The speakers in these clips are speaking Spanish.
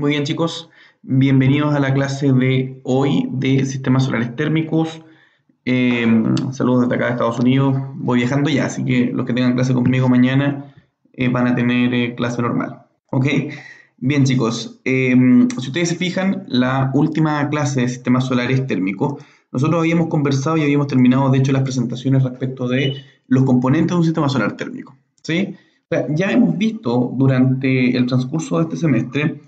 Muy bien, chicos, bienvenidos a la clase de hoy de sistemas solares térmicos. Eh, Saludos desde acá de Estados Unidos. Voy viajando ya, así que los que tengan clase conmigo mañana van a tener clase normal. ¿Ok? Bien, chicos, si ustedes se fijan, la última clase de sistemas solares térmicos, nosotros habíamos conversado y habíamos terminado, de hecho, las presentaciones respecto de los componentes de un sistema solar térmico. ¿Sí? O sea, ya hemos visto durante el transcurso de este semestre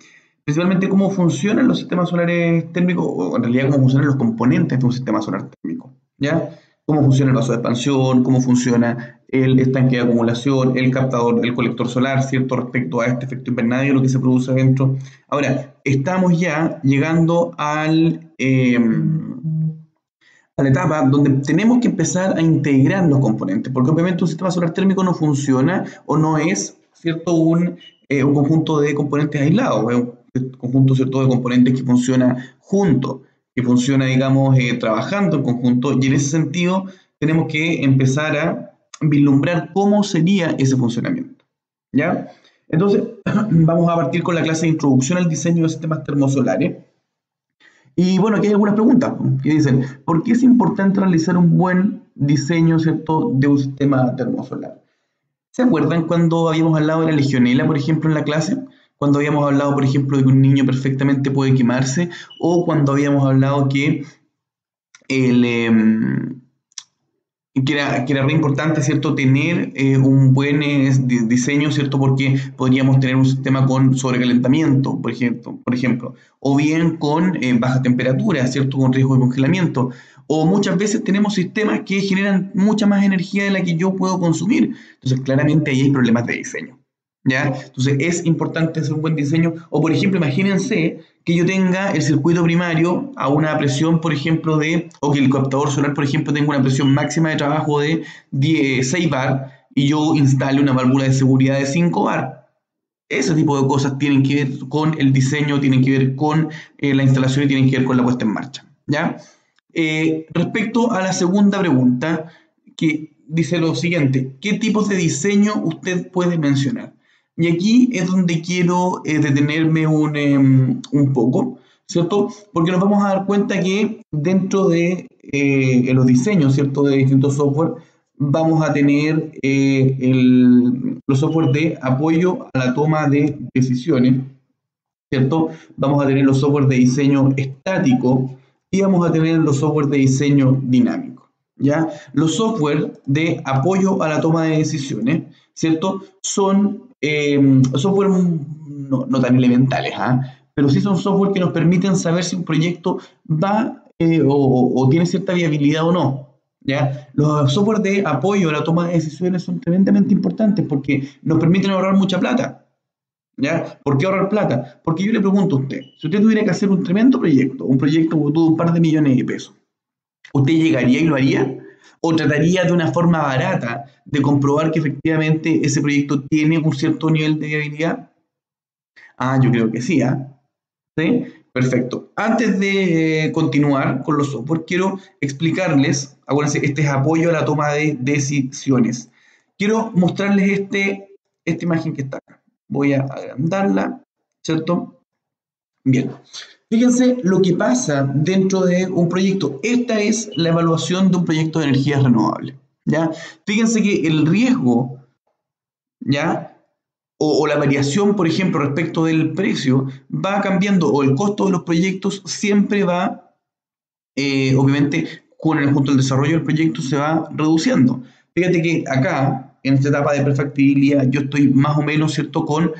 principalmente cómo funcionan los sistemas solares térmicos, o en realidad cómo funcionan los componentes de un sistema solar térmico, ¿ya? Cómo funciona el vaso de expansión, cómo funciona el estanque de acumulación, el captador, el colector solar, ¿cierto? Respecto a este efecto invernadero que se produce dentro. Ahora, estamos ya llegando a la etapa donde tenemos que empezar a integrar los componentes, porque obviamente un sistema solar térmico no funciona o no es, ¿cierto? Un conjunto de componentes aislados, es un conjunto, ¿cierto? De componentes que funciona junto, que funciona, digamos, trabajando en conjunto, y en ese sentido tenemos que empezar a vislumbrar cómo sería ese funcionamiento, ¿ya? Entonces, vamos a partir con la clase de introducción al diseño de sistemas termosolares. Y bueno, aquí hay algunas preguntas que dicen, ¿por qué es importante realizar un buen diseño, ¿cierto?, de un sistema termosolar? ¿Se acuerdan cuando habíamos hablado de la legionela, por ejemplo, en la clase? Cuando habíamos hablado, por ejemplo, de que un niño perfectamente puede quemarse, o cuando habíamos hablado que el, que era re importante, ¿cierto?, tener un buen diseño, ¿cierto?, porque podríamos tener un sistema con sobrecalentamiento, por ejemplo, o bien con baja temperatura, ¿cierto?, con riesgo de congelamiento, o muchas veces tenemos sistemas que generan mucha más energía de la que yo puedo consumir. Entonces, claramente ahí hay problemas de diseño, ¿ya? Entonces, es importante hacer un buen diseño, o por ejemplo, imagínense que yo tenga el circuito primario a una presión, por ejemplo, o que el captador solar, por ejemplo, tenga una presión máxima de trabajo de 6 bar y yo instale una válvula de seguridad de 5 bar. Ese tipo de cosas tienen que ver con el diseño, tienen que ver con la instalación y tienen que ver con la puesta en marcha, ¿ya? Respecto a la segunda pregunta, que dice lo siguiente, ¿qué tipos de diseño usted puede mencionar? Y aquí es donde quiero detenerme un poco, ¿cierto? Porque nos vamos a dar cuenta que dentro de los diseños, ¿cierto?, de distintos software, vamos a tener los software de apoyo a la toma de decisiones, ¿cierto? Vamos a tener los software de diseño estático y vamos a tener los software de diseño dinámico, ¿ya? Los software de apoyo a la toma de decisiones, ¿cierto? Son software no tan elementales, pero sí son software que nos permiten saber si un proyecto va o tiene cierta viabilidad o no, ¿ya? Los software de apoyo a la toma de decisiones son tremendamente importantes porque nos permiten ahorrar mucha plata, ¿ya? ¿Por qué ahorrar plata? Porque yo le pregunto a usted, si usted tuviera que hacer un tremendo proyecto, un proyecto que tuvo un par de millones de pesos, ¿usted llegaría y lo haría? ¿O trataría de una forma barata de comprobar que efectivamente ese proyecto tiene un cierto nivel de viabilidad? Yo creo que sí, ¿ah? ¿Sí? Perfecto. Antes de continuar con los software, quiero explicarles, acuérdense, este es apoyo a la toma de decisiones. Quiero mostrarles esta imagen que está acá. Voy a agrandarla, ¿cierto? Bien. Fíjense lo que pasa dentro de un proyecto. Esta es la evaluación de un proyecto de energías renovables, ¿ya? Fíjense que el riesgo, ¿ya?, o la variación, por ejemplo, respecto del precio, va cambiando, o el costo de los proyectos siempre va, obviamente, junto al desarrollo del proyecto se va reduciendo. Fíjate que acá, en esta etapa de prefactibilidad, yo estoy más o menos, ¿cierto?, con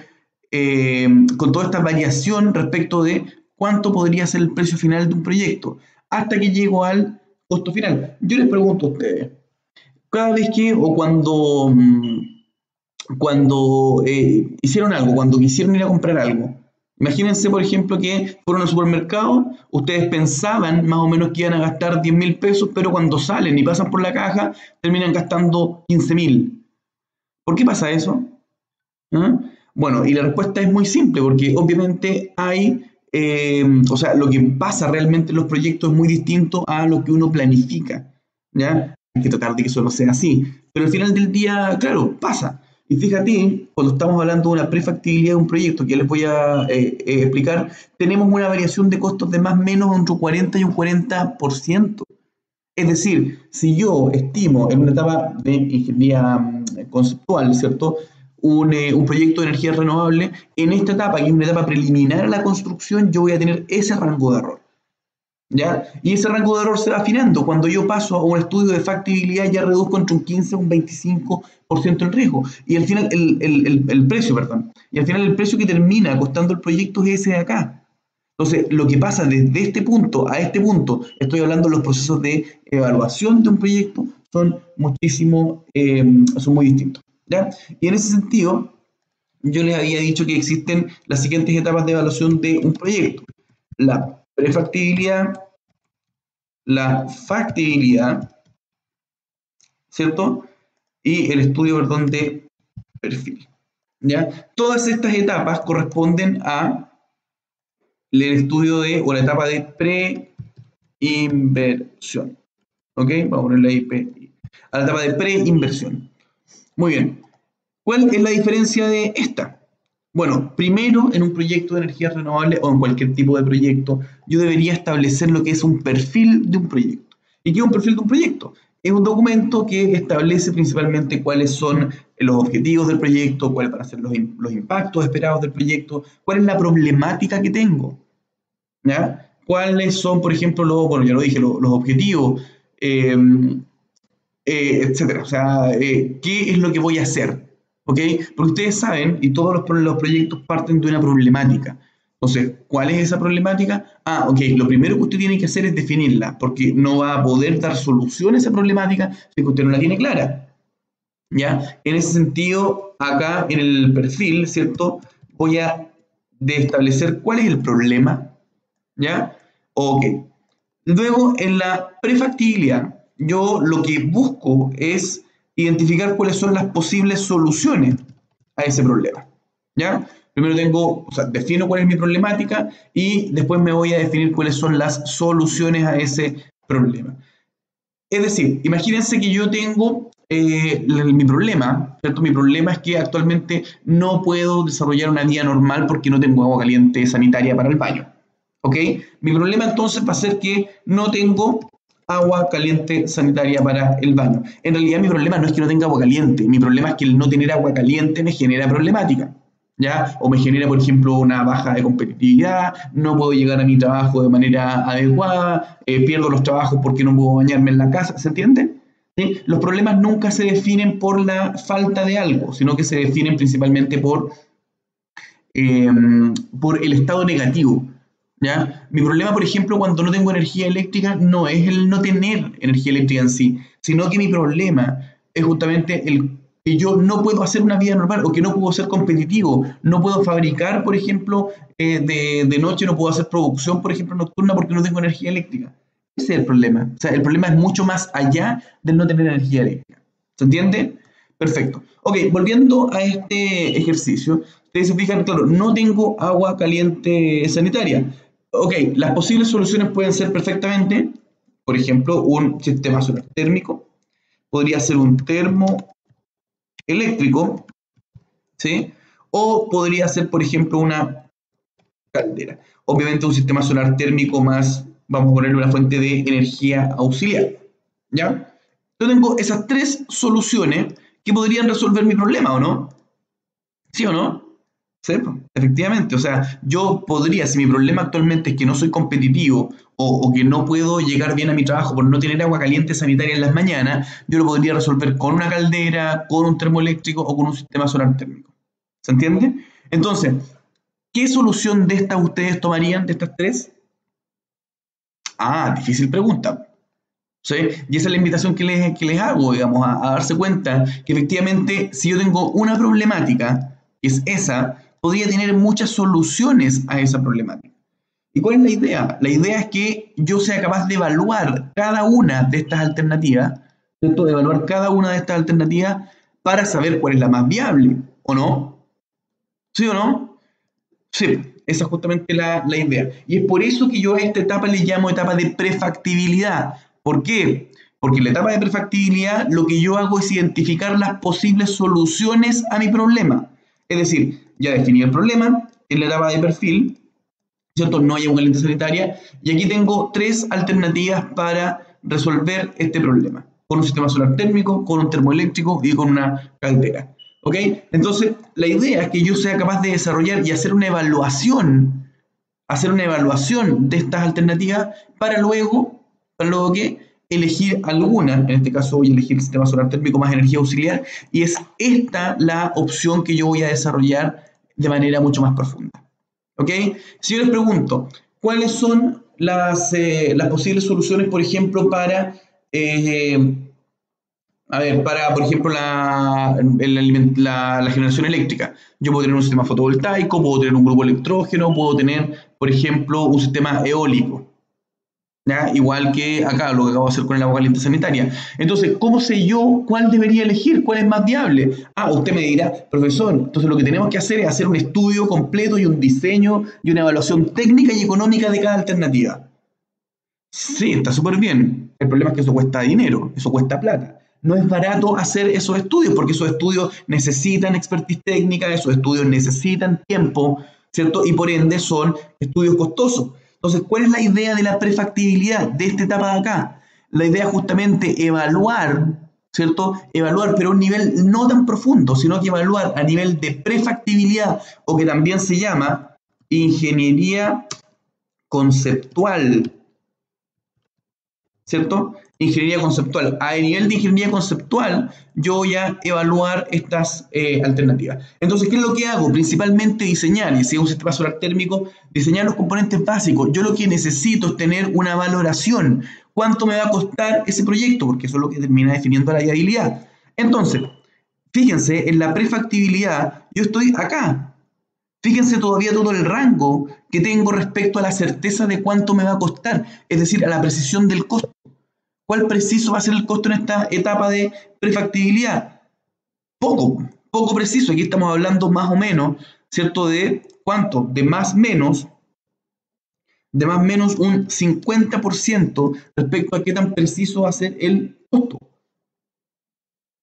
toda esta variación respecto de cuánto podría ser el precio final de un proyecto, hasta que llego al costo final. Yo les pregunto a ustedes, cada vez que o cuando hicieron algo, cuando quisieron ir a comprar algo, imagínense, por ejemplo, que fueron al supermercado, ustedes pensaban más o menos que iban a gastar 10.000 pesos, pero cuando salen y pasan por la caja, terminan gastando 15.000. ¿Por qué pasa eso? ¿Ah? Bueno, y la respuesta es muy simple, porque obviamente o sea, lo que pasa realmente en los proyectos es muy distinto a lo que uno planifica, ¿ya? Hay que tratar de que eso no sea así, pero al final del día, claro, pasa. Y fíjate, cuando estamos hablando de una prefactibilidad de un proyecto, que ya les voy a explicar, tenemos una variación de costos de más o menos entre un 40 y un 40%. Es decir, si yo estimo en una etapa de ingeniería conceptual, ¿cierto? Un proyecto de energía renovable, en esta etapa, que es una etapa preliminar a la construcción, yo voy a tener ese rango de error. ¿Ya? Y ese rango de error se va afinando. Cuando yo paso a un estudio de factibilidad, ya reduzco entre un 15 y un 25% el riesgo. Y al final, el precio, perdón. Y al final el precio que termina costando el proyecto es ese de acá. Entonces, lo que pasa desde este punto a este punto, estoy hablando de los procesos de evaluación de un proyecto, son muchísimo, son muy distintos. ¿Ya? Y en ese sentido, yo les había dicho que existen las siguientes etapas de evaluación de un proyecto. La prefactibilidad, la factibilidad, ¿cierto? Y el estudio, perdón, de perfil. ¿Ya? Todas estas etapas corresponden a el estudio de, o la etapa de preinversión. ¿Ok? Vamos a ponerle ahí PI. A la etapa de preinversión. Muy bien. ¿Cuál es la diferencia de esta? Bueno, primero en un proyecto de energías renovables o en cualquier tipo de proyecto, yo debería establecer lo que es un perfil de un proyecto. ¿Y qué es un perfil de un proyecto? Es un documento que establece principalmente cuáles son los objetivos del proyecto, cuáles van a ser los impactos esperados del proyecto, cuál es la problemática que tengo, ¿ya? ¿Cuáles son, por ejemplo, bueno, ya lo dije, los objetivos, etcétera? O sea, ¿qué es lo que voy a hacer? ¿Ok? Porque ustedes saben, y todos los proyectos parten de una problemática. Entonces, ¿cuál es esa problemática? Ah, ok, lo primero que usted tiene que hacer es definirla, porque no va a poder dar solución a esa problemática si usted no la tiene clara. ¿Ya? En ese sentido, acá en el perfil, ¿cierto? Voy a establecer cuál es el problema, ¿ya? Ok. Luego, en la prefactibilidad, yo lo que busco es identificar cuáles son las posibles soluciones a ese problema, ¿ya? Primero defino cuál es mi problemática y después me voy a definir cuáles son las soluciones a ese problema. Es decir, imagínense que yo tengo mi problema, ¿cierto? Mi problema es que actualmente no puedo desarrollar una vida normal porque no tengo agua caliente sanitaria para el baño. ¿Ok? Mi problema entonces va a ser que no tengo agua caliente sanitaria para el baño. En realidad mi problema no es que no tenga agua caliente, mi problema es que el no tener agua caliente me genera problemática, ¿ya? O me genera, por ejemplo, una baja de competitividad, no puedo llegar a mi trabajo de manera adecuada, pierdo los trabajos porque no puedo bañarme en la casa, ¿se entiende? ¿Sí? Los problemas nunca se definen por la falta de algo, sino que se definen principalmente eh, por el estado negativo. ¿Ya? Mi problema, por ejemplo, cuando no tengo energía eléctrica, no es el no tener energía eléctrica en sí, sino que mi problema es justamente el que yo no puedo hacer una vida normal o que no puedo ser competitivo, no puedo fabricar, por ejemplo, de noche, no puedo hacer producción, por ejemplo, nocturna porque no tengo energía eléctrica. Ese es el problema. O sea, el problema es mucho más allá del no tener energía eléctrica. ¿Se entiende? Perfecto. Ok, volviendo a este ejercicio, ustedes se fijan, claro, no tengo agua caliente sanitaria. Ok, las posibles soluciones pueden ser perfectamente, por ejemplo, un sistema solar térmico, podría ser un termo eléctrico, ¿sí? O podría ser, por ejemplo, una caldera. Obviamente un sistema solar térmico más, vamos a ponerle una fuente de energía auxiliar, ¿ya? Yo tengo esas tres soluciones que podrían resolver mi problema, ¿o no? ¿Sí o no? Sí, pues, efectivamente. O sea, yo podría, si mi problema actualmente es que no soy competitivo o que no puedo llegar bien a mi trabajo por no tener agua caliente sanitaria en las mañanas, yo lo podría resolver con una caldera, con un termoeléctrico o con un sistema solar térmico. ¿Se entiende? Entonces, ¿qué solución de estas ustedes tomarían, de estas tres? Ah, difícil pregunta. ¿Sí? Y esa es la invitación que les hago, digamos, a darse cuenta que efectivamente si yo tengo una problemática, que es esa, podría tener muchas soluciones a esa problemática. ¿Y cuál es la idea? La idea es que yo sea capaz de evaluar cada una de estas alternativas, ¿cierto? De evaluar cada una de estas alternativas para saber cuál es la más viable, ¿o no? ¿Sí o no? Sí, esa es justamente la idea. Y es por eso que yo a esta etapa le llamo etapa de prefactibilidad. ¿Por qué? Porque en la etapa de prefactibilidad lo que yo hago es identificar las posibles soluciones a mi problema. Es decir, ya definí el problema en la etapa de perfil, ¿cierto? No hay agua caliente sanitaria, y aquí tengo 3 alternativas para resolver este problema, con un sistema solar térmico, con un termoeléctrico y con una caldera. ¿Ok? Entonces, la idea es que yo sea capaz de desarrollar y hacer una evaluación de estas alternativas para luego que elegir alguna. En este caso voy a elegir el sistema solar térmico más energía auxiliar, y es esta la opción que yo voy a desarrollar de manera mucho más profunda. ¿Ok? Si yo les pregunto, ¿cuáles son las posibles soluciones, por ejemplo, para por ejemplo, la generación eléctrica? Yo puedo tener un sistema fotovoltaico, puedo tener un grupo electrógeno, puedo tener, por ejemplo, un sistema eólico, ¿ya? Igual que acá, lo que acabo de hacer con el agua caliente sanitaria. Entonces, ¿cómo sé yo cuál debería elegir? ¿Cuál es más viable? Usted me dirá, profesor, entonces lo que tenemos que hacer es hacer un estudio completo y un diseño y una evaluación técnica y económica de cada alternativa. Sí, está súper bien. El problema es que eso cuesta dinero, eso cuesta plata. No es barato hacer esos estudios, porque esos estudios necesitan expertise técnica, esos estudios necesitan tiempo, ¿cierto? Y por ende son estudios costosos. Entonces, ¿cuál es la idea de la prefactibilidad de esta etapa de acá? La idea es justamente evaluar, ¿cierto? Evaluar, pero a un nivel no tan profundo, sino que evaluar a nivel de prefactibilidad, o que también se llama ingeniería conceptual, ¿cierto? Ingeniería conceptual. A nivel de ingeniería conceptual, yo voy a evaluar estas alternativas. Entonces, ¿qué es lo que hago? Principalmente diseñar, y si es un sistema solar térmico, diseñar los componentes básicos. Yo lo que necesito es tener una valoración. ¿Cuánto me va a costar ese proyecto? Porque eso es lo que termina definiendo la viabilidad. Entonces, fíjense, en la prefactibilidad, yo estoy acá. Fíjense todavía todo el rango que tengo respecto a la certeza de cuánto me va a costar, es decir, a la precisión del costo. ¿Cuál preciso va a ser el costo en esta etapa de prefactibilidad? Poco preciso. Aquí estamos hablando más o menos, ¿cierto? ¿De cuánto? De más o menos un 50% respecto a qué tan preciso va a ser el costo.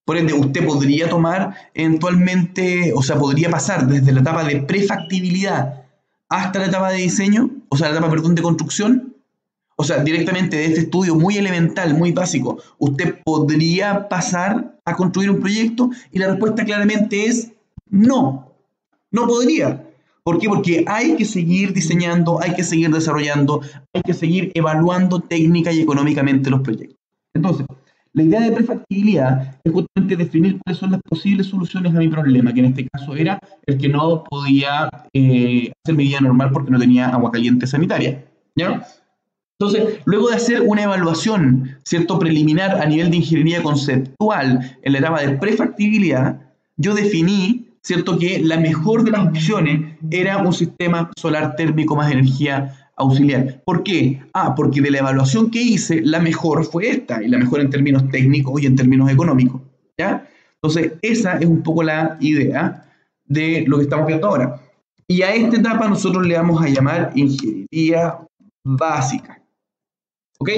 Por ende, usted podría tomar eventualmente, o sea, podría pasar desde la etapa de prefactibilidad hasta la etapa de diseño, o sea, la etapa, perdón, de construcción. O sea, directamente de este estudio muy elemental, muy básico, ¿usted podría pasar a construir un proyecto? Y la respuesta claramente es no, no podría. ¿Por qué? Porque hay que seguir diseñando, hay que seguir desarrollando, hay que seguir evaluando técnica y económicamente los proyectos. Entonces, la idea de prefactibilidad es justamente definir cuáles son las posibles soluciones a mi problema, que en este caso era el que no podía hacer mi vida normal porque no tenía agua caliente sanitaria, ¿ya? Entonces, luego de hacer una evaluación, ¿cierto?, preliminar a nivel de ingeniería conceptual en la etapa de prefactibilidad, yo definí, ¿cierto?, que la mejor de las opciones era un sistema solar térmico más energía auxiliar. ¿Por qué? Porque de la evaluación que hice, la mejor fue esta, y la mejor en términos técnicos y en términos económicos, ¿ya? Entonces, esa es un poco la idea de lo que estamos viendo ahora. Y a esta etapa nosotros le vamos a llamar ingeniería básica. ¿Ok?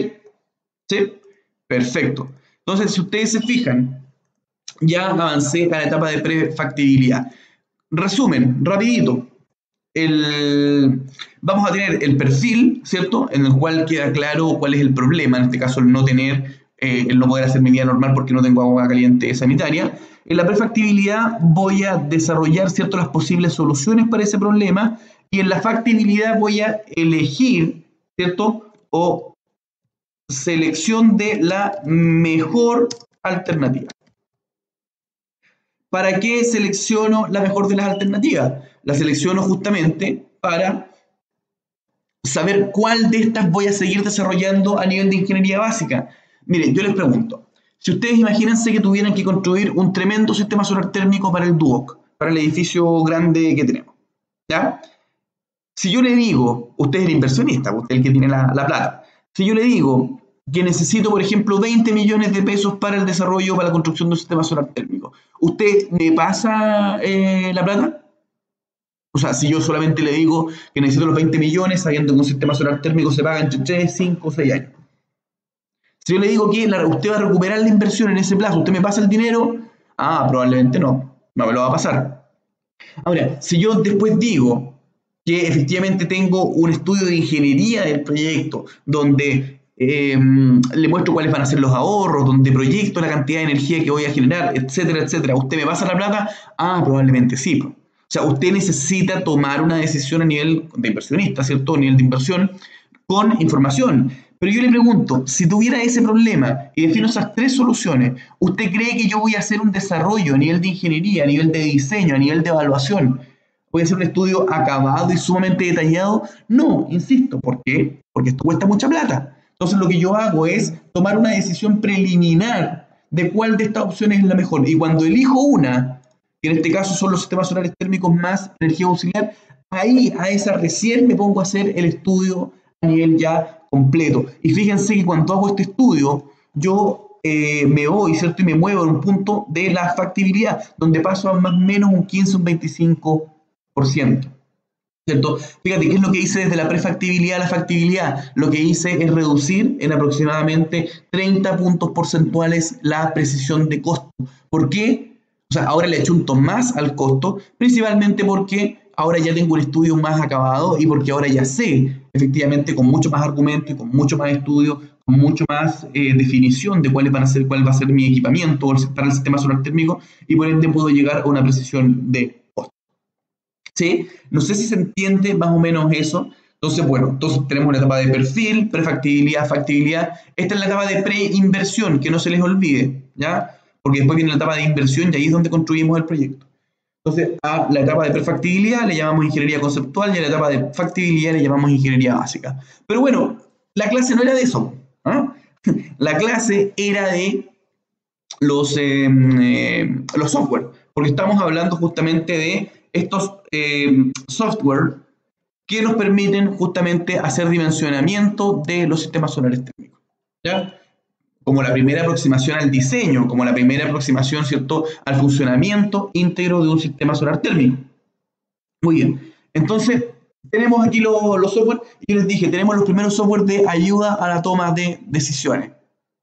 ¿Sí? Perfecto. Entonces, si ustedes se fijan, ya avancé a la etapa de prefactibilidad. Resumen, rapidito. Vamos a tener el perfil, ¿cierto? En el cual queda claro cuál es el problema. En este caso, el no poder hacer mi vida normal porque no tengo agua caliente sanitaria. En la prefactibilidad voy a desarrollar, ¿cierto?, las posibles soluciones para ese problema. Y en la factibilidad voy a elegir, ¿cierto?, o selección de la mejor alternativa. ¿Para qué selecciono la mejor de las alternativas? La selecciono justamente para saber cuál de estas voy a seguir desarrollando a nivel de ingeniería básica. Miren, yo les pregunto, si ustedes imagínense que tuvieran que construir un tremendo sistema solar térmico para el Duoc, para el edificio grande que tenemos, ¿ya? Si yo le digo, usted es el inversionista, usted es el que tiene la plata, si yo le digo que necesito, por ejemplo, 20 millones de pesos para el desarrollo, para la construcción de un sistema solar térmico, ¿usted me pasa la plata? O sea, si yo solamente le digo que necesito los 20 millones, sabiendo que un sistema solar térmico se paga entre 3, 5, 6 años. Si yo le digo que usted va a recuperar la inversión en ese plazo, ¿usted me pasa el dinero? Ah, probablemente no me lo va a pasar. Ahora, si yo después digo que efectivamente tengo un estudio de ingeniería del proyecto, donde le muestro cuáles van a ser los ahorros, donde proyecto la cantidad de energía que voy a generar, etcétera, etcétera, ¿usted me pasa la plata? Ah, probablemente sí. O sea, usted necesita tomar una decisión a nivel de inversionista, ¿cierto? A nivel de inversión, con información. Pero yo le pregunto, si tuviera ese problema y defino esas tres soluciones, ¿usted cree que yo voy a hacer un desarrollo a nivel de ingeniería, a nivel de diseño, a nivel de evaluación? ¿Voy a hacer un estudio acabado y sumamente detallado? No, insisto, ¿por qué? Porque esto cuesta mucha plata. Entonces lo que yo hago es tomar una decisión preliminar de cuál de estas opciones es la mejor. Y cuando elijo una, que en este caso son los sistemas solares térmicos más energía auxiliar, ahí a esa recién me pongo a hacer el estudio a nivel ya completo. Y fíjense que cuando hago este estudio, yo me voy, ¿cierto? Y me muevo en un punto de la factibilidad, donde paso a más o menos un 15, un 25%. ¿Cierto? Fíjate, ¿qué es lo que hice desde la prefactibilidad a la factibilidad? Lo que hice es reducir en aproximadamente 30 puntos porcentuales la precisión de costo. ¿Por qué? O sea, ahora le achunto más al costo, principalmente porque ahora ya tengo un estudio más acabado y porque ahora ya sé, efectivamente, con mucho más argumento y con mucho más estudio, con mucho más definición de cuál va a ser mi equipamiento para el sistema solar térmico, y por ende puedo llegar a una precisión de costo. ¿Sí? No sé si se entiende más o menos eso. Entonces, bueno, tenemos la etapa de perfil, prefactibilidad, factibilidad. Esta es la etapa de preinversión, que no se les olvide, ¿ya? Porque después viene la etapa de inversión y ahí es donde construimos el proyecto. Entonces, a la etapa de prefactibilidad le llamamos ingeniería conceptual y a la etapa de factibilidad le llamamos ingeniería básica. Pero bueno, la clase no era de eso, ¿ah? La clase era de los software, porque estamos hablando justamente de estos software que nos permiten justamente hacer dimensionamiento de los sistemas solares térmicos, ¿ya? Como la primera aproximación al diseño, como la primera aproximación, ¿cierto?, al funcionamiento íntegro de un sistema solar térmico. Muy bien, entonces tenemos aquí los software, y yo les dije, tenemos los primeros software de ayuda a la toma de decisiones,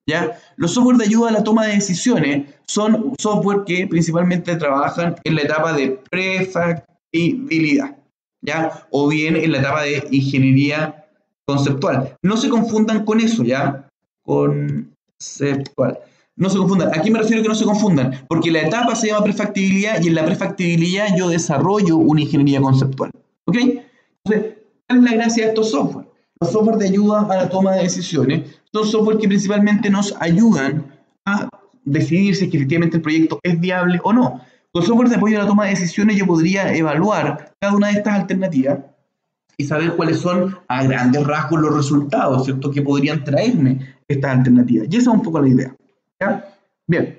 ¿ya? Los software de ayuda a la toma de decisiones son software que principalmente trabajan en la etapa de prefactibilidad, ¿ya? O bien en la etapa de ingeniería conceptual. No se confundan con eso, ¿ya? Conceptual. No se confundan. ¿A qué me refiero que no se confundan? Porque la etapa se llama prefactibilidad y en la prefactibilidad yo desarrollo una ingeniería conceptual. ¿Ok? Entonces, ¿cuál es la gracia de estos software? Los software de ayuda a la toma de decisiones son software que principalmente nos ayudan a decidir si es que efectivamente el proyecto es viable o no. Con software de apoyo a la toma de decisiones yo podría evaluar cada una de estas alternativas y saber cuáles son a grandes rasgos los resultados, ¿cierto?, que podrían traerme estas alternativas. Y esa es un poco la idea, ¿ya? Bien.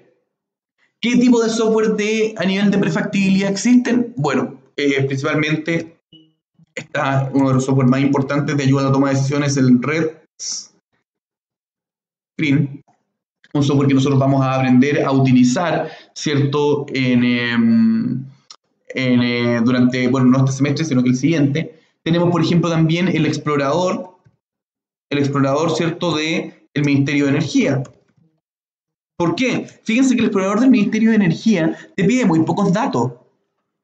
¿Qué tipo de software a nivel de prefactibilidad existen? Bueno, principalmente está uno de los software más importantes de ayuda a la toma de decisiones, el Red Screen, un software que nosotros vamos a aprender a utilizar, ¿cierto?, durante, bueno, no este semestre, sino que el siguiente. Tenemos, por ejemplo, también el explorador, ¿cierto?, del Ministerio de Energía. ¿Por qué? Fíjense que el explorador del Ministerio de Energía te pide muy pocos datos.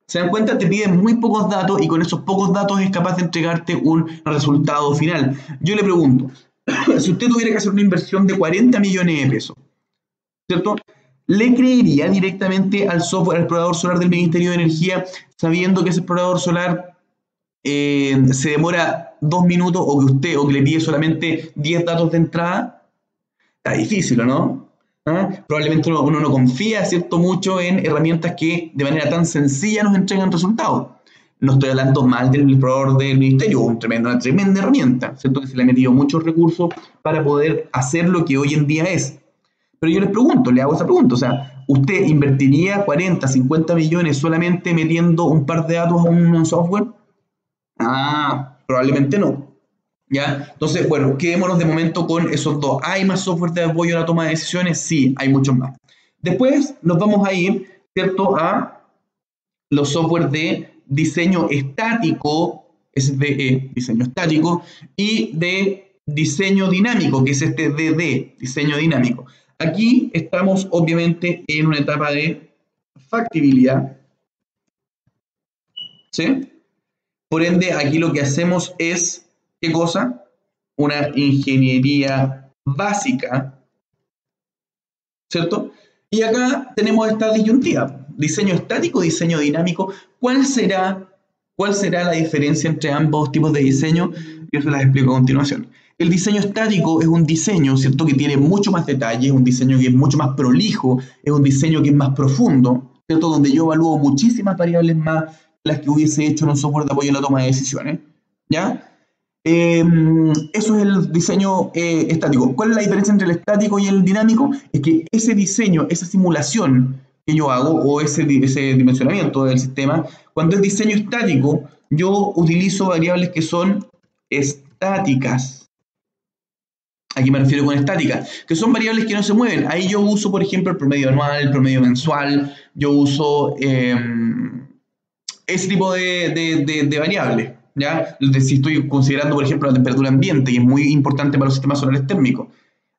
¿Se dan cuenta? Te pide muy pocos datos y con esos pocos datos es capaz de entregarte un resultado final. Yo le pregunto, si usted tuviera que hacer una inversión de 40 millones de pesos, ¿cierto?, ¿le creería directamente al software, al explorador solar del Ministerio de Energía, sabiendo que ese explorador solar se demora 2 minutos o que le pide solamente 10 datos de entrada? Está difícil, ¿no? ¿Ah? Probablemente uno no confía, ¿cierto?, mucho en herramientas que de manera tan sencilla nos entregan resultados. No estoy hablando mal del explorador del ministerio, una tremenda herramienta, ¿cierto?, que se le ha metido muchos recursos para poder hacer lo que hoy en día es. Pero yo les pregunto, le hago esa pregunta, o sea, ¿usted invertiría 40, 50 millones solamente metiendo un par de datos a un software? Ah, probablemente no. ¿Ya? Entonces, bueno, quedémonos de momento con esos dos. ¿Hay más software de apoyo a la toma de decisiones? Sí, hay muchos más. Después nos vamos a ir, ¿cierto?, a los software de diseño estático, SDE, diseño estático, y de diseño dinámico, que es este DD, diseño dinámico. Aquí estamos obviamente en una etapa de factibilidad, ¿sí? Por ende, aquí lo que hacemos es, ¿qué cosa? Una ingeniería básica, ¿cierto? Y acá tenemos esta disyuntiva, diseño estático, diseño dinámico. ¿Cuál será la diferencia entre ambos tipos de diseño? Yo se las explico a continuación. El diseño estático es un diseño, ¿cierto?, que tiene mucho más detalle, es un diseño que es mucho más prolijo, es un diseño que es más profundo, ¿cierto?, donde yo evalúo muchísimas variables más que las que hubiese hecho en un software de apoyo a la toma de decisiones, ¿ya? Eso es el diseño estático. ¿Cuál es la diferencia entre el estático y el dinámico? Es que ese diseño, esa simulación que yo hago, o ese dimensionamiento del sistema, cuando es diseño estático, yo utilizo variables que son estáticas. Aquí me refiero con estática, que son variables que no se mueven. Ahí yo uso, por ejemplo, el promedio anual, el promedio mensual, yo uso ese tipo de variables, ¿ya? Si estoy considerando, por ejemplo, la temperatura ambiente, que es muy importante para los sistemas solares térmicos,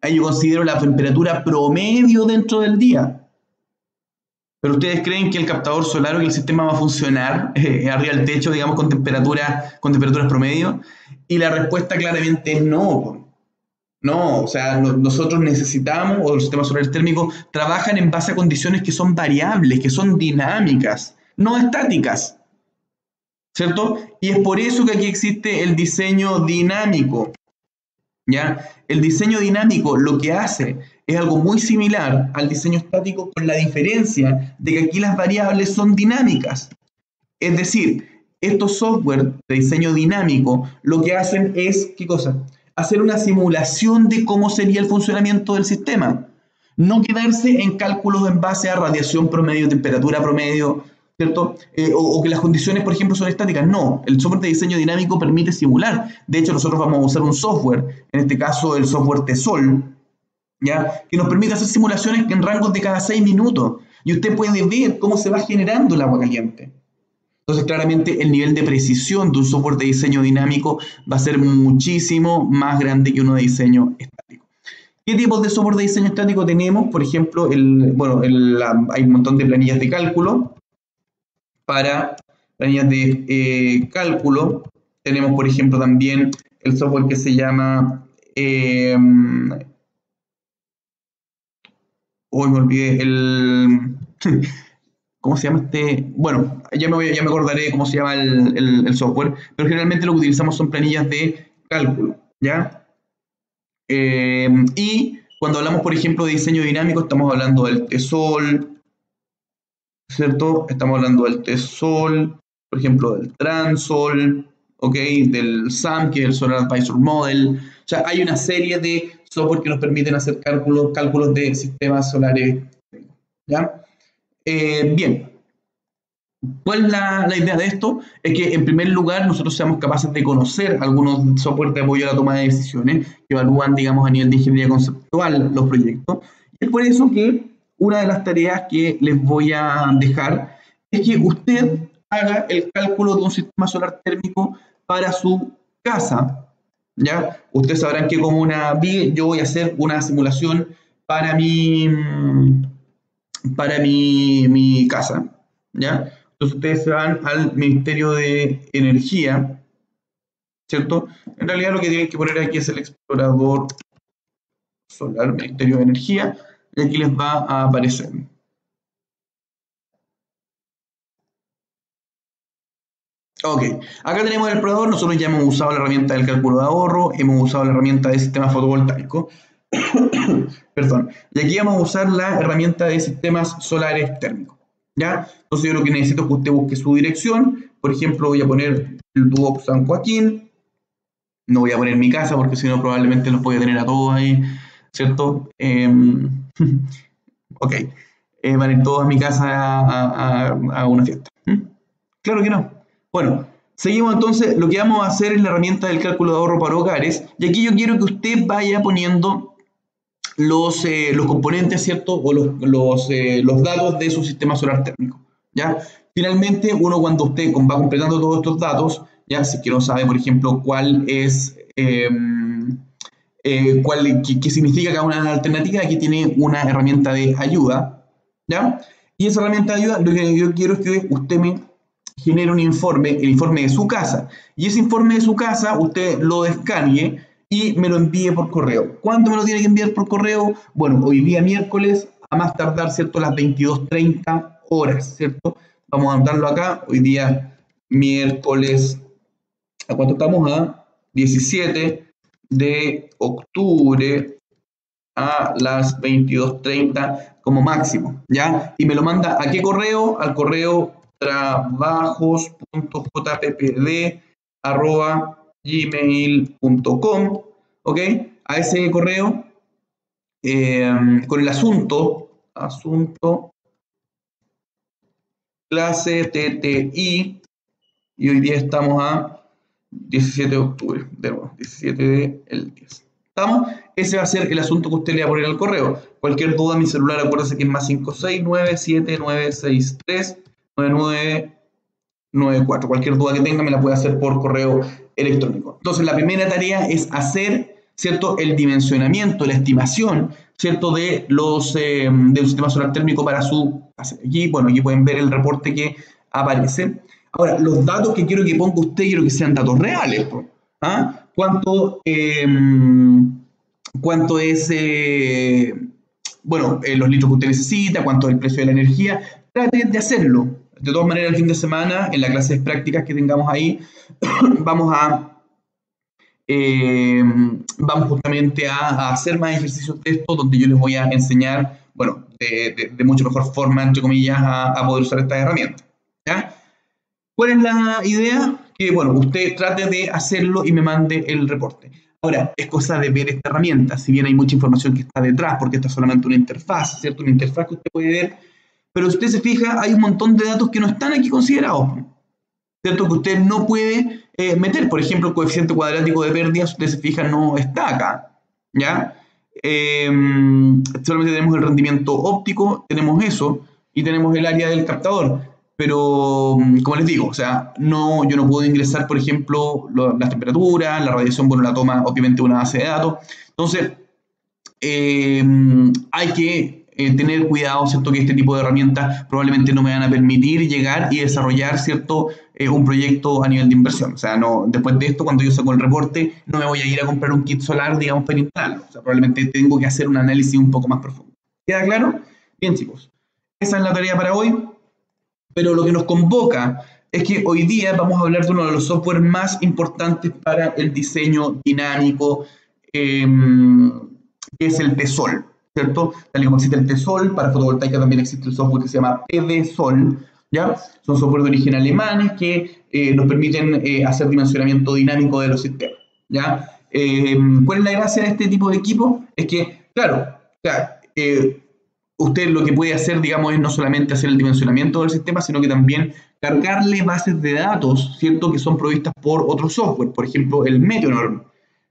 ahí yo considero la temperatura promedio dentro del día. Pero ustedes creen que el captador solar o que el sistema va a funcionar arriba del techo, digamos, con temperaturas promedio, y la respuesta claramente es no. No, o sea, nosotros necesitamos, o los sistemas solares térmicos trabajan en base a condiciones que son variables, que son dinámicas, no estáticas, ¿cierto? Y es por eso que aquí existe el diseño dinámico, ¿ya? El diseño dinámico lo que hace es algo muy similar al diseño estático, con la diferencia de que aquí las variables son dinámicas. Es decir, estos software de diseño dinámico lo que hacen es, ¿qué cosa? Hacer una simulación de cómo sería el funcionamiento del sistema. No quedarse en cálculos en base a radiación promedio, temperatura promedio, ¿cierto? O que las condiciones, por ejemplo, son estáticas. No, el software de diseño dinámico permite simular. De hecho, nosotros vamos a usar un software, en este caso el software TESOL, ¿ya?, que nos permite hacer simulaciones en rangos de cada 6 minutos. Y usted puede ver cómo se va generando el agua caliente. Entonces, claramente, el nivel de precisión de un software de diseño dinámico va a ser muchísimo más grande que uno de diseño estático. ¿Qué tipos de software de diseño estático tenemos? Por ejemplo, hay un montón de planillas de cálculo. Para planillas de cálculo tenemos, por ejemplo, también el software que se llama... hoy me olvidé ¿cómo se llama este? Bueno, ya me acordaré cómo se llama el software, pero generalmente lo que utilizamos son planillas de cálculo, ¿ya? Y cuando hablamos, por ejemplo, de diseño dinámico, estamos hablando del TESOL, ¿cierto? Estamos hablando del TESOL, por ejemplo, del TRANSOL, ¿ok? Del SAM, que es el Solar Advisor Model. O sea, hay una serie de software que nos permiten hacer cálculos de sistemas solares, ¿ya? Bien, ¿cuál es la idea de esto? Es que en primer lugar nosotros seamos capaces de conocer algunos software de apoyo a la toma de decisiones que evalúan, digamos, a nivel de ingeniería conceptual los proyectos. Y es por eso que una de las tareas que les voy a dejar es que usted haga el cálculo de un sistema solar térmico para su casa, ¿ya? Ustedes sabrán que como yo voy a hacer una simulación para mi casa, ¿ya? Entonces ustedes se van al Ministerio de Energía, ¿cierto? En realidad lo que tienen que poner aquí es el explorador solar, Ministerio de Energía, y aquí les va a aparecer. Ok, acá tenemos el explorador. Nosotros ya hemos usado la herramienta del cálculo de ahorro, hemos usado la herramienta de sistema fotovoltaico. Perdón. Y aquí vamos a usar la herramienta de sistemas solares térmicos, ¿ya? Entonces yo lo que necesito es que usted busque su dirección. Por ejemplo, voy a poner el Duoc San Joaquín. No voy a poner mi casa porque si no probablemente los voy a tener a todos ahí, ¿cierto? Ok. Van a ir todos a mi casa a una fiesta. Claro que no. Bueno, seguimos entonces. Lo que vamos a hacer es la herramienta del cálculo de ahorro para hogares. Y aquí yo quiero que usted vaya poniendo los componentes, ¿cierto? O los datos de su sistema solar térmico, ¿ya? Finalmente, uno cuando usted va completando todos estos datos, ya si es que no sabe, por ejemplo, cuál es qué significa cada una de las alternativas. Aquí tiene una herramienta de ayuda, ¿ya? Y esa herramienta de ayuda, lo que yo quiero es que usted me genere un informe, el informe de su casa. Y ese informe de su casa, usted lo descargue y me lo envíe por correo. ¿Cuándo me lo tiene que enviar por correo? Bueno, hoy día miércoles, a más tardar, ¿cierto? Las 22:30 horas, ¿cierto? Vamos a anotarlo acá. Hoy día miércoles, ¿a cuánto estamos? A 17 de octubre a las 22:30 como máximo, ¿ya? Y me lo manda ¿a qué correo? Al correo trabajos.jpp@gmail.com, ¿ok? A ese correo con el asunto clase TTI, y hoy día estamos a 17 de octubre, de nuevo, 17 del 10. ¿Estamos? Ese va a ser el asunto que usted le va a poner al correo. Cualquier duda, mi celular, acuérdese que es más 56979639994. Cualquier duda que tenga me la puede hacer por correo electrónico. Entonces, la primera tarea es hacer, ¿cierto?, el dimensionamiento, la estimación, ¿cierto?, de un sistema solar térmico para su casa. Aquí, bueno, aquí pueden ver el reporte que aparece. Ahora, los datos que quiero que ponga usted, quiero que sean datos reales, ¿ah? ¿Cuánto es, los litros que usted necesita? ¿Cuánto es el precio de la energía? Trate de hacerlo. De todas maneras, el fin de semana, en las clases prácticas que tengamos ahí, vamos justamente a hacer más ejercicios de esto, donde yo les voy a enseñar, bueno, de mucho mejor forma, entre comillas, a poder usar estas herramientas, ¿ya? ¿Cuál es la idea? Que, bueno, usted trate de hacerlo y me mande el reporte. Ahora, es cosa de ver esta herramienta, si bien hay mucha información que está detrás, porque esta es solamente una interfaz, ¿cierto? Una interfaz que usted puede ver, pero si usted se fija, hay un montón de datos que no están aquí considerados, ¿cierto? Que usted no puede meter. Por ejemplo, el coeficiente cuadrático de pérdidas, si usted se fija, no está acá, ¿ya? Solamente tenemos el rendimiento óptico, tenemos eso, y tenemos el área del captador. Pero, como les digo, o sea, yo no puedo ingresar, por ejemplo, las temperaturas, la radiación, bueno, la toma obviamente una base de datos. Entonces, hay que tener cuidado, ¿cierto? Que este tipo de herramientas probablemente no me van a permitir llegar y desarrollar, ¿cierto? Un proyecto a nivel de inversión. O sea, no, después de esto, cuando yo saco el reporte, no me voy a ir a comprar un kit solar, digamos, para instalarlo. O sea, probablemente tengo que hacer un análisis un poco más profundo. ¿Queda claro? Bien, chicos. Esa es la tarea para hoy. Pero lo que nos convoca es que hoy día vamos a hablar de uno de los software más importantes para el diseño dinámico, que es el TESOL, ¿cierto? Tal y como existe el TESOL, para fotovoltaica también existe el software que se llama PDSOL, ¿ya? Son software de origen alemanes que nos permiten hacer dimensionamiento dinámico de los sistemas, ¿ya? ¿Cuál es la gracia de este tipo de equipo? Es que, claro, usted lo que puede hacer, digamos, es no solamente hacer el dimensionamiento del sistema, sino que también cargarle bases de datos, ¿cierto?, que son provistas por otro software. Por ejemplo, el Meteornorm.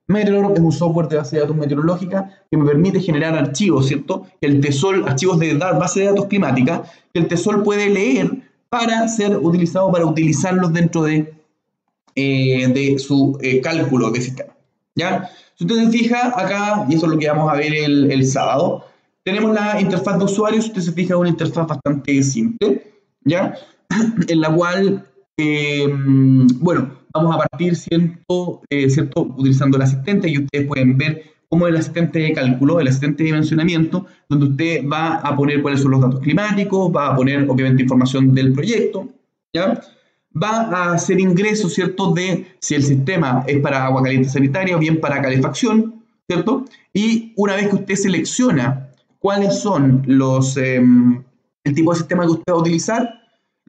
Meteornorm es un software de base de datos meteorológica que me permite generar archivos, ¿cierto? El TESOL, archivos de base de datos climática, que el TESOL puede leer para ser utilizado, para utilizarlos dentro de su cálculo de sistema, ¿ya? Si usted se fija acá, y eso es lo que vamos a ver el sábado, tenemos la interfaz de usuario. Si usted se fija, es una interfaz bastante simple, ¿ya? En la cual, vamos a partir, ¿cierto? Utilizando el asistente, y ustedes pueden ver cómo el asistente de cálculo, el asistente de dimensionamiento, donde usted va a poner cuáles son los datos climáticos, va a poner, obviamente, información del proyecto, ¿ya? Va a hacer ingresos, ¿cierto?, de si el sistema es para agua caliente sanitaria o bien para calefacción, ¿cierto? Y una vez que usted selecciona cuáles son el tipo de sistema que usted va a utilizar,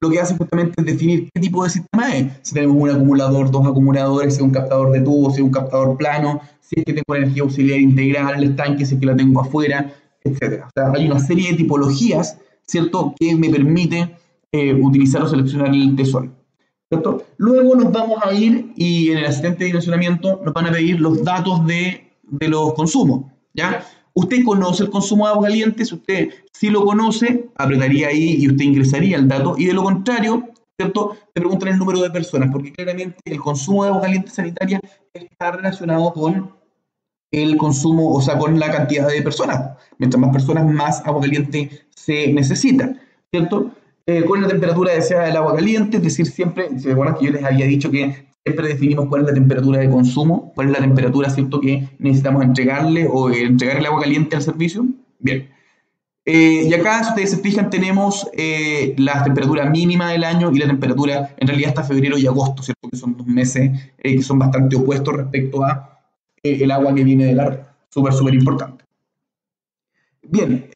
lo que hace justamente es definir qué tipo de sistema es. Si tenemos un acumulador, dos acumuladores, si es un captador de tubo, si es un captador plano, si es que tengo energía auxiliar integral, el tanque, si es que la tengo afuera, etc. O sea, hay una serie de tipologías, ¿cierto?, que me permite utilizar o seleccionar el TESOL, ¿cierto? Luego nos vamos a ir y en el asistente de dimensionamiento nos van a pedir los datos de los consumos, ¿ya? Usted conoce el consumo de agua caliente. Si usted sí lo conoce, apretaría ahí y usted ingresaría el dato. Y de lo contrario, ¿cierto?, te preguntan el número de personas, porque claramente el consumo de agua caliente sanitaria está relacionado con el consumo, o sea, con la cantidad de personas. Mientras más personas, más agua caliente se necesita, ¿cierto? Con la temperatura deseada del agua caliente, es decir, siempre, si recuerdan que yo les había dicho que siempre definimos cuál es la temperatura de consumo, cuál es la temperatura, ¿cierto?, que necesitamos entregarle o entregar el agua caliente al servicio. Bien. Y acá, si ustedes se fijan, tenemos la temperatura mínima del año y la temperatura, en realidad, hasta febrero y agosto, ¿cierto? Que son 2 meses que son bastante opuestos respecto a el agua que viene de la red. Súper, súper importante. Bien,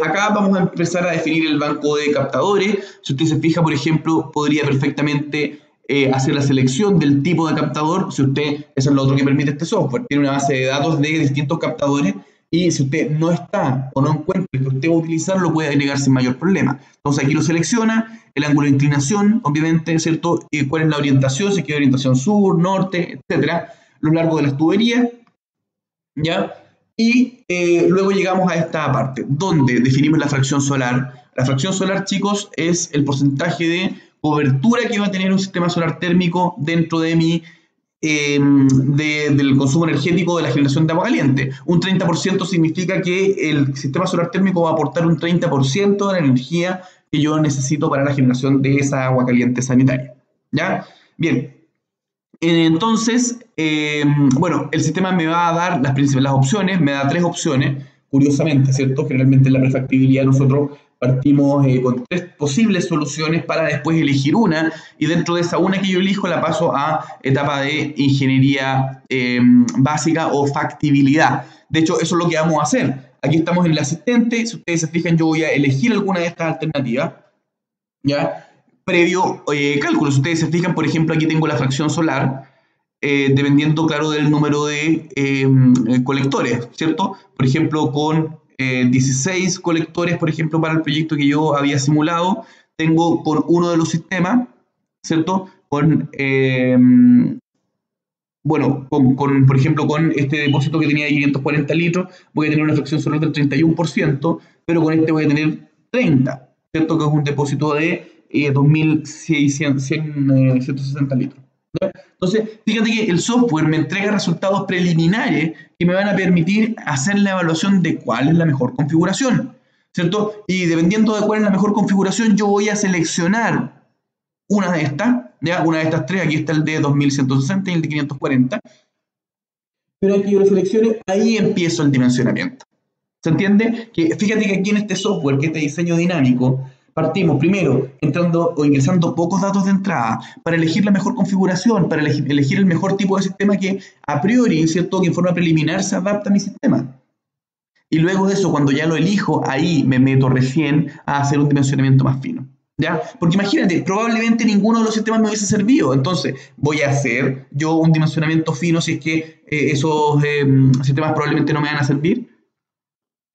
acá vamos a empezar a definir el banco de captadores. Si usted se fija, por ejemplo, podría perfectamente hacer la selección del tipo de captador. Si usted, eso es lo otro que permite este software, tiene una base de datos de distintos captadores y si usted no está o no encuentra el que usted va a utilizar, lo puede agregar sin mayor problema. Entonces aquí lo selecciona, el ángulo de inclinación, obviamente, ¿cierto? Y cuál es la orientación, si quiere orientación sur, norte, etcétera, lo largo de las tuberías, ¿ya? Y luego llegamos a esta parte, donde definimos la fracción solar. La fracción solar, chicos, es el porcentaje de cobertura que va a tener un sistema solar térmico dentro de del consumo energético de la generación de agua caliente. Un 30% significa que el sistema solar térmico va a aportar un 30% de la energía que yo necesito para la generación de esa agua caliente sanitaria. ¿Ya? Bien. Entonces, bueno, el sistema me va a dar las opciones, me da 3 opciones, curiosamente, ¿cierto? Generalmente en la prefactibilidad nosotros partimos con 3 posibles soluciones para después elegir una, y dentro de esa una que yo elijo la paso a etapa de ingeniería básica o factibilidad. De hecho, eso es lo que vamos a hacer. Aquí estamos en el asistente, si ustedes se fijan, yo voy a elegir alguna de estas alternativas, ¿ya? Previo cálculo. Si ustedes se fijan, por ejemplo, aquí tengo la fracción solar, dependiendo, claro, del número de colectores, ¿cierto? Por ejemplo, con 16 colectores, por ejemplo, para el proyecto que yo había simulado, tengo con uno de los sistemas, ¿cierto? Bueno, por ejemplo, con este depósito que tenía de 540 litros, voy a tener una fracción solar del 31%, pero con este voy a tener 30, ¿cierto? Que es un depósito de 2.160 litros. ¿Ya? Entonces, fíjate que el software me entrega resultados preliminares que me van a permitir hacer la evaluación de cuál es la mejor configuración, ¿cierto? Y dependiendo de cuál es la mejor configuración, yo voy a seleccionar una de estas, ¿ya? Una de estas 3, aquí está el de 2160 y el de 540. Pero aquí yo lo selecciono, ahí empiezo el dimensionamiento. ¿Se entiende? Que fíjate que aquí en este software, que este diseño dinámico, partimos primero entrando o ingresando pocos datos de entrada para elegir la mejor configuración, para elegir el mejor tipo de sistema que a priori, ¿cierto?, que en forma preliminar se adapta a mi sistema. Y luego de eso, cuando ya lo elijo, ahí me meto recién a hacer un dimensionamiento más fino. ¿Ya? Porque imagínate, probablemente ninguno de los sistemas me hubiese servido. Entonces, voy a hacer yo un dimensionamiento fino si es que esos sistemas probablemente no me van a servir.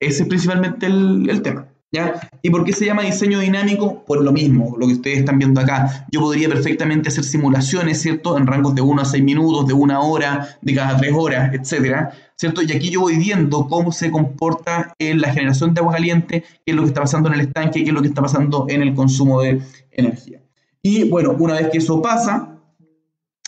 Ese es principalmente el tema, ¿ya? ¿Y por qué se llama diseño dinámico? Por lo mismo, lo que ustedes están viendo acá. Yo podría perfectamente hacer simulaciones, ¿cierto? En rangos de 1 a 6 minutos, de 1 hora, de cada 3 horas, etcétera, ¿cierto? Y aquí yo voy viendo cómo se comporta en la generación de agua caliente, qué es lo que está pasando en el estanque, qué es lo que está pasando en el consumo de energía. Y bueno, una vez que eso pasa,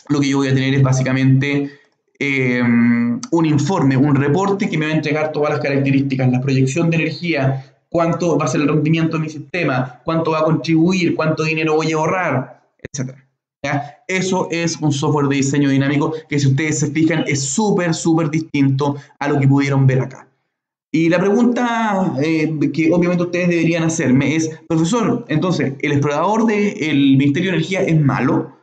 lo que yo voy a tener es básicamente un informe, un reporte que me va a entregar todas las características, la proyección de energía, cuánto va a ser el rendimiento de mi sistema, cuánto va a contribuir, cuánto dinero voy a ahorrar, etc. ¿Ya? Eso es un software de diseño dinámico que, si ustedes se fijan, es súper, súper distinto a lo que pudieron ver acá. Y la pregunta que obviamente ustedes deberían hacerme es: profesor, entonces, ¿el explorador del Ministerio de Energía es malo?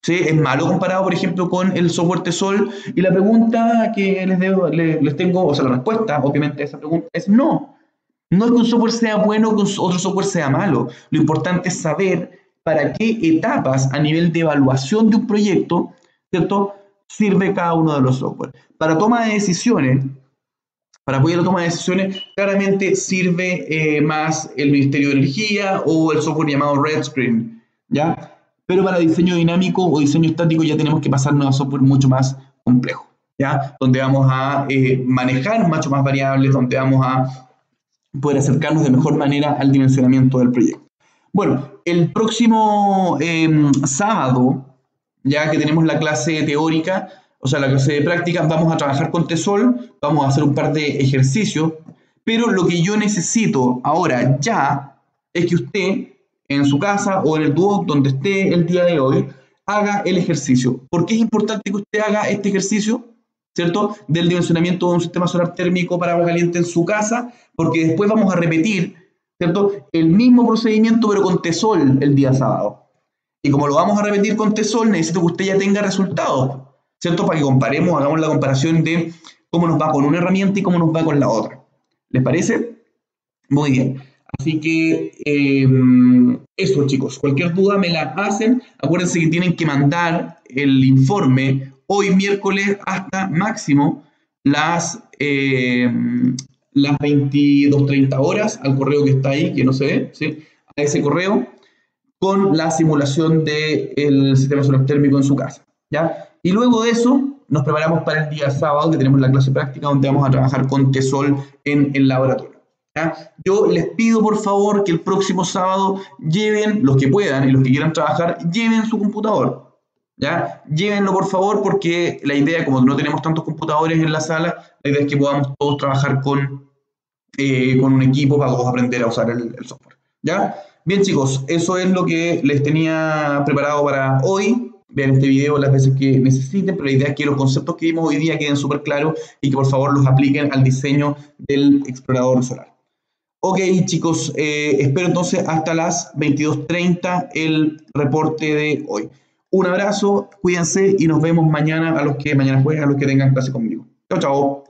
¿Sí? ¿Es malo comparado, por ejemplo, con el software TESOL? Y la pregunta que les tengo, o sea, la respuesta, obviamente, a esa pregunta es no. No es que un software sea bueno o que otro software sea malo. Lo importante es saber para qué etapas a nivel de evaluación de un proyecto, ¿cierto?, sirve cada uno de los software. Para toma de decisiones, para apoyar la toma de decisiones, claramente sirve más el Ministerio de Energía o el software llamado RedScreen, ¿ya? Pero para diseño dinámico o diseño estático ya tenemos que pasarnos a software mucho más complejo, ¿ya? Donde vamos a manejar mucho más variables, donde vamos a poder acercarnos de mejor manera al dimensionamiento del proyecto. Bueno, el próximo sábado, ya que tenemos la clase teórica, o sea, la clase de práctica, vamos a trabajar con Tesol, vamos a hacer un par de ejercicios, pero lo que yo necesito ahora ya es que usted en su casa o en el Duoc donde esté el día de hoy haga el ejercicio. ¿Por qué es importante que usted haga este ejercicio? ¿Cierto? Del dimensionamiento de un sistema solar térmico para agua caliente en su casa, porque después vamos a repetir, ¿cierto? El mismo procedimiento pero con Tesol el día sábado. Y como lo vamos a repetir con Tesol, necesito que usted ya tenga resultados, ¿cierto? Para que comparemos, hagamos la comparación de cómo nos va con una herramienta y cómo nos va con la otra. ¿Les parece? Muy bien. Así que eso, chicos. Cualquier duda me la hacen. Acuérdense que tienen que mandar el informe hoy miércoles hasta máximo las 22:30 horas al correo que está ahí, que no se ve, ¿sí? A ese correo con la simulación del sistema solar térmico en su casa, ¿ya? Y luego de eso nos preparamos para el día sábado, que tenemos la clase práctica donde vamos a trabajar con Tesol en el laboratorio. ¿Ya? Yo les pido por favor que el próximo sábado lleven, los que puedan y los que quieran trabajar, lleven su computador. ¿Ya? Llévenlo por favor porque la idea, como no tenemos tantos computadores en la sala, la idea es que podamos todos trabajar con un equipo para todos aprender a usar el software. ¿Ya? Bien chicos, eso es lo que les tenía preparado para hoy. Vean este video las veces que necesiten, pero la idea es que los conceptos que vimos hoy día queden súper claros y que por favor los apliquen al diseño del explorador solar. Ok chicos, espero entonces hasta las 22:30 el reporte de hoy. Un abrazo, cuídense y nos vemos mañana a los que mañana juegan, a los que tengan clase conmigo. Chao, chao.